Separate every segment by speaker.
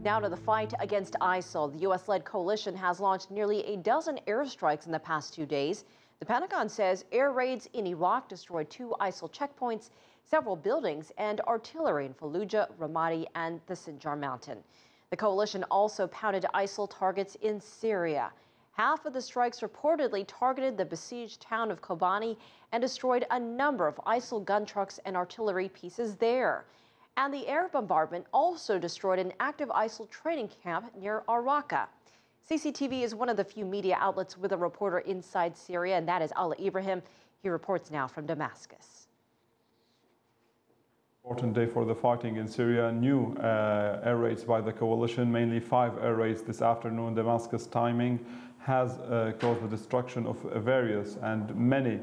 Speaker 1: Now to the fight against ISIL. The U.S.-led coalition has launched nearly a dozen airstrikes in the past 2 days. The Pentagon says air raids in Iraq destroyed 2 ISIL checkpoints, several buildings, and artillery in Fallujah, Ramadi, and the Sinjar Mountain. The coalition also pounded ISIL targets in Syria. Half of the strikes reportedly targeted the besieged town of Kobani and destroyed a number of ISIL gun trucks and artillery pieces there. And the air bombardment also destroyed an active ISIL training camp near Ar Raqqah. CCTV is one of the few media outlets with a reporter inside Syria, and that is Alaa Ebrahim. He reports now from Damascus.
Speaker 2: Important day for the fighting in Syria. New air raids by the coalition, mainly 5 air raids this afternoon. Damascus timing has caused the destruction of various and many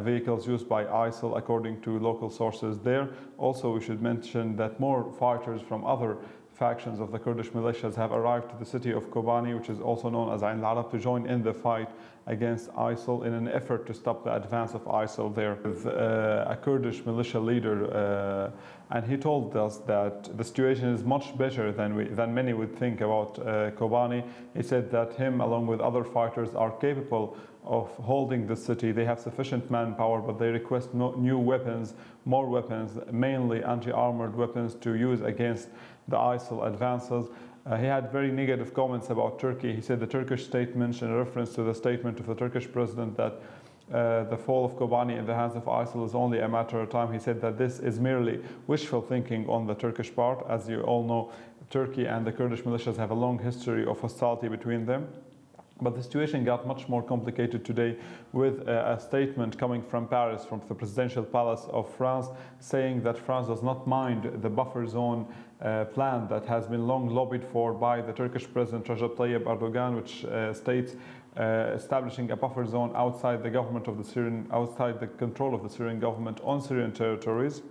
Speaker 2: vehicles used by ISIL, according to local sources there. Also, we should mention that more fighters from other factions of the Kurdish militias have arrived to the city of Kobani, which is also known as Alaa, to join in the fight against ISIL in an effort to stop the advance of ISIL there. With a Kurdish militia leader, and he told us that the situation is much better than many would think about Kobani. He said that him, along with other fighters, are capable of holding the city. They have sufficient manpower, but they request new weapons, more weapons, mainly anti-armored weapons to use against the ISIL advances. He had very negative comments about Turkey. He said the Turkish statement, in reference to the statement of the Turkish president, that the fall of Kobani in the hands of ISIL is only a matter of time. He said that this is merely wishful thinking on the Turkish part. As you all know, Turkey and the Kurdish militias have a long history of hostility between them. But the situation got much more complicated today with a statement coming from Paris, from the presidential palace of France, saying that France does not mind the buffer zone plan that has been long lobbied for by the Turkish President Recep Tayyip Erdogan, which states establishing a buffer zone outside the government of the Syrian, outside the control of the Syrian government on Syrian territories.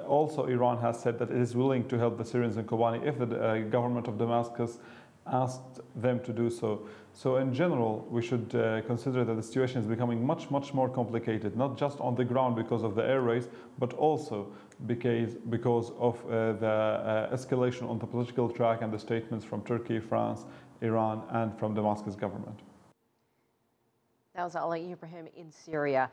Speaker 2: Also, Iran has said that it is willing to help the Syrians in Kobani if the government of Damascus asked them to do so. So in general, we should consider that the situation is becoming much more complicated, not just on the ground because of the air raids, but also because of the escalation on the political track and the statements from Turkey, France, Iran, and from Damascus government.
Speaker 1: That was Alaa Ebrahim in Syria.